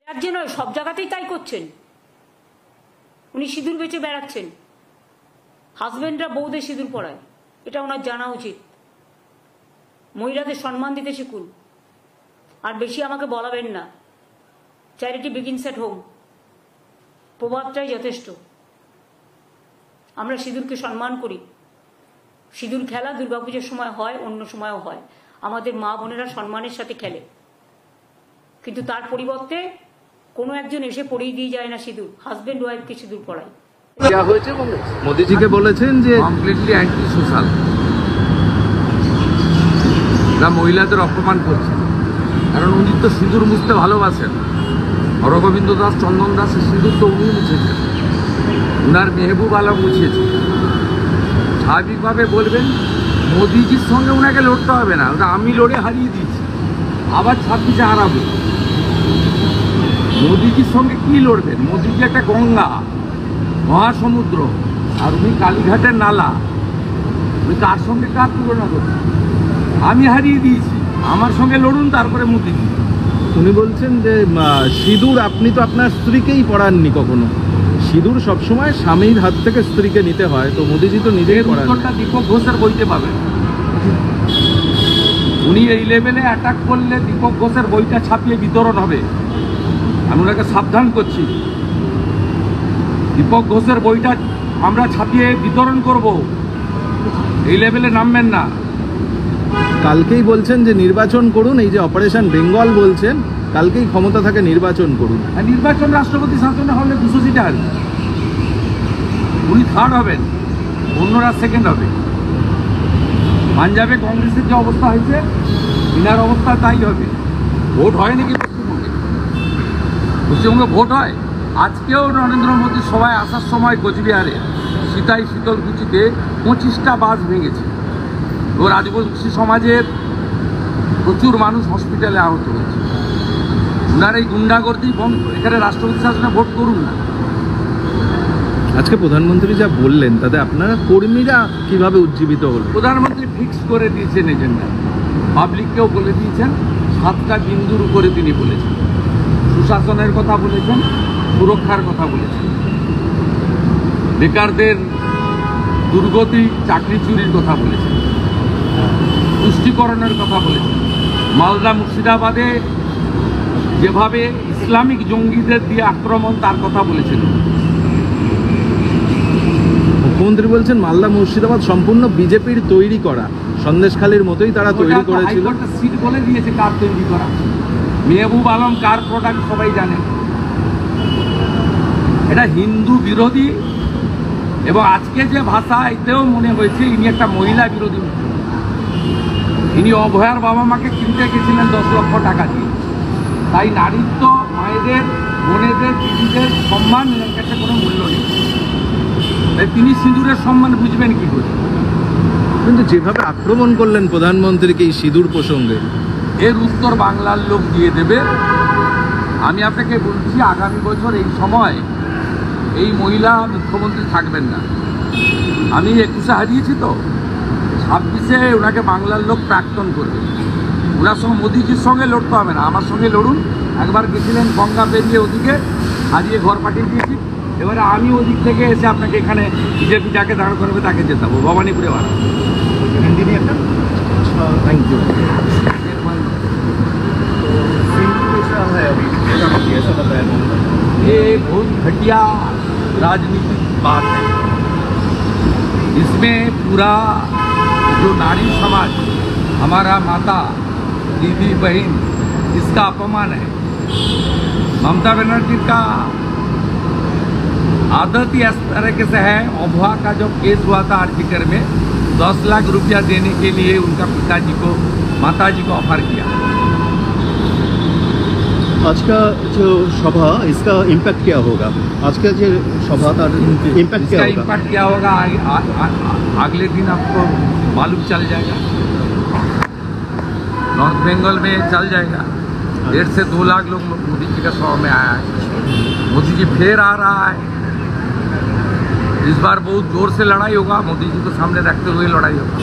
রাজ্যে নয়, সব জায়গাতেই তাই করছেন। উনি সিঁদুর বেচে বেড়াচ্ছেন, হাজবেন্ডরা বউদের সিঁদুর পরায়, এটা ওনার জানা উচিত। মহিলাদের সম্মান দিতে শিখুন, আর বেশি আমাকে বলাবেন না। চ্যারিটি বিগিনস এট হোম, প্রবাদটাই যথেষ্ট। আমরা সিঁদুরকে সম্মান করি। সিঁদুর খেলা দুর্গাপুজোর সময় হয়, অন্য সময়ও হয়। আমাদের মা বোনেরা সম্মানের সাথে খেলে, কিন্তু তার পরিবর্তে কোনো একজন এসে পরিয়ে দিয়ে যায় না সিঁদুর, হাজবেন্ড ওয়াইফকে সিঁদুর পরায়। মোদিজিকে বলেছেন যে কমপ্লিটলি অ্যান্টি সোশ্যাল, মহিলাদের অপমান করছে, কারণ উনি তো সিঁদুর মুছতে ভালোবাসেন। হরগোবিন্দ দাস, চন্দন দাসের সিঁদুর তো উনি মুছেছেন, উনার মেহবুব আলম মুছিয়েছে। স্বাভাবিকভাবে বলবেন মোদিজির সঙ্গে ওনাকে লড়তে হবে না, ওটা আমি লড়ে হারিয়ে দিয়েছি, আবার 26-এ হারাবো। মোদিজির সঙ্গে কি লড়বেন? মোদিজি একটা গঙ্গা, মহাসমুদ্র, আর উনি কালীঘাটের নালা। উনি কার সঙ্গে কার তুলনা করবেন? আমি হারিয়ে দিয়েছি, আমার সঙ্গে লড়ুন, তারপরে মোদিজি। উনি বলছেন যে সিঁদুর আপনি তো আপনার স্ত্রীকেই পরাননি কখনো, সিঁদুর সবসময় স্বামীর হাত থেকে স্ত্রীকে নিতে হয়, তো মোদিজি তো নিজেই পরান। উত্তরটা দীপক ঘোষের বইতে পাবেন। উনি এই লেভেলে অ্যাটাক করলে দীপক ঘোষের বইটা ছাপিয়ে বিতরণ হবে, আমি ওনাকে সাবধান করছি। দীপক ঘোষের বইটা আমরা ছাপিয়ে বিতরণ করব, এই লেভেলে নামবেন না। কালকেই বলছেন যে নির্বাচন করুন, এই যে অপারেশন বেঙ্গল বলছেন, কালকেই ক্ষমতা থাকে নির্বাচন করুন। আর নির্বাচন রাষ্ট্রপতি শাসনে হলে 200 সিটে হারবে, উনি থার্ড হবেন, অন্যরা সেকেন্ড হবে। পাঞ্জাবে কংগ্রেসের যে অবস্থা হয়েছে, ইনার অবস্থা তাই হবে। ভোট হয় নাকি পশ্চিমবঙ্গে? পশ্চিমবঙ্গে ভোট হয়। আজকেও নরেন্দ্র মোদী সবাই আসার সময় কোচবিহারে সীতাই শীতলকুচিতে 25টা বাস ভেঙেছে। ও রাজবংশী সমাজের প্রচুর মানুষ হসপিটালে আহত হয়েছে। ওনার এই গুন্ডাগর্দি এখানে রাষ্ট্রপতি শাসনে ভোট করুন না। আজকে প্রধানমন্ত্রী যা বললেন তাতে আপনারা কর্মীরা কিভাবে উজ্জীবিত হল? প্রধানমন্ত্রী ফিক্স করে দিয়েছেন এজেন্ডা, পাবলিককেও বলে দিয়েছেন। 7টা বিন্দুর উপরে তিনি বলেছেন, সুশাসনের কথা বলেছেন, সুরক্ষার কথা বলেছেন, বেকারদের দুর্গতি চাকরি চুরির কথা বলেছেন, পুষ্টিকরণের কথা বলেছেন। মালদা মুর্শিদাবাদে যেভাবে ইসলামিক জঙ্গিদের দিয়ে আক্রমণ, তার কথা বলেছেন। মুখ্যমন্ত্রী বলছেন মালদা মুর্শিদাবাদ সম্পূর্ণ বিজেপির তৈরি করা, সন্দেশখালীর মতোই তারা তৈরি করেছিল। সিট বলে দিয়েছে কার তৈরি করা। মেহবুব আলম কার প্রোডাক্ট সবাই জানে। এটা হিন্দু বিরোধী, এবং আজকে যে ভাষা, এতেও মনে হয়েছে ইনি একটা মহিলা বিরোধী। ইনি অভয়ার বাবা মাকে কিনতে গেছিলেন 10 লক্ষ টাকা দিয়ে। তাই নারীত্ব, মায়েদের, বোনেদের, দিদিদের সম্মান এর কাছে কোনো মূল্য নেই। তাই তিনি সিঁদুরের সম্মান বুঝবেন কি করে? কিন্তু যেভাবে আক্রমণ করলেন প্রধানমন্ত্রীকে এই সিঁদুর প্রসঙ্গে, এর উত্তর বাংলার লোক দিয়ে দেবে। আমি আপনাকে বলছি, আগামী বছর এই সময় এই মহিলা মুখ্যমন্ত্রী থাকবেন না। আমি 21-এ হারিয়েছি, তো 26-এ ওনাকে বাংলার লোক প্রাক্তন করবে। ওনার সঙ্গে মোদিজির সঙ্গে লড়তে হবে না, আমার সঙ্গে লড়ুন। একবার গেছিলেন গঙ্গা পেরিয়ে ওদিকে, হারিয়ে ঘর পাঠিয়ে দিয়েছি। এবারে আমি ওদিক থেকে এসে আপনাকে এখানে বিজেপি যাকে দাঁড় করবে তাকে জেতাবো, ভবানীপুরে বাড়া। Thank you. ये बहुत घटिया राजनीतिक बात है। इसमें पूरा जो नारी समाज, हमारा माता, दीदी, बहन, इसका अपमान है। ममता बनर्जी का आदत ही इस तरीके से है। अभुआ का जो केस हुआ था आर्टिकल में, 10 लाख रुपया देने के लिए उनका पिताजी को, माताजी को ऑफर किया। आज का जो सभा, इसका इम्पैक्ट क्या होगा? आज का जो सभा का इम्पैक्ट क्या होगा? इम्पैक्ट क्या होगा अगले दिन आपको मालूम चल जाएगा। नॉर्थ बंगाल में चल जाएगा। 1.5 से 2 लाख लोग मोदी जी का सभा में आया है। मोदी जी फिर आ रहा है। इस बार बहुत जोर से लड़ाई होगा, मोदी जी को सामने रखते हुए लड़ाई होगा।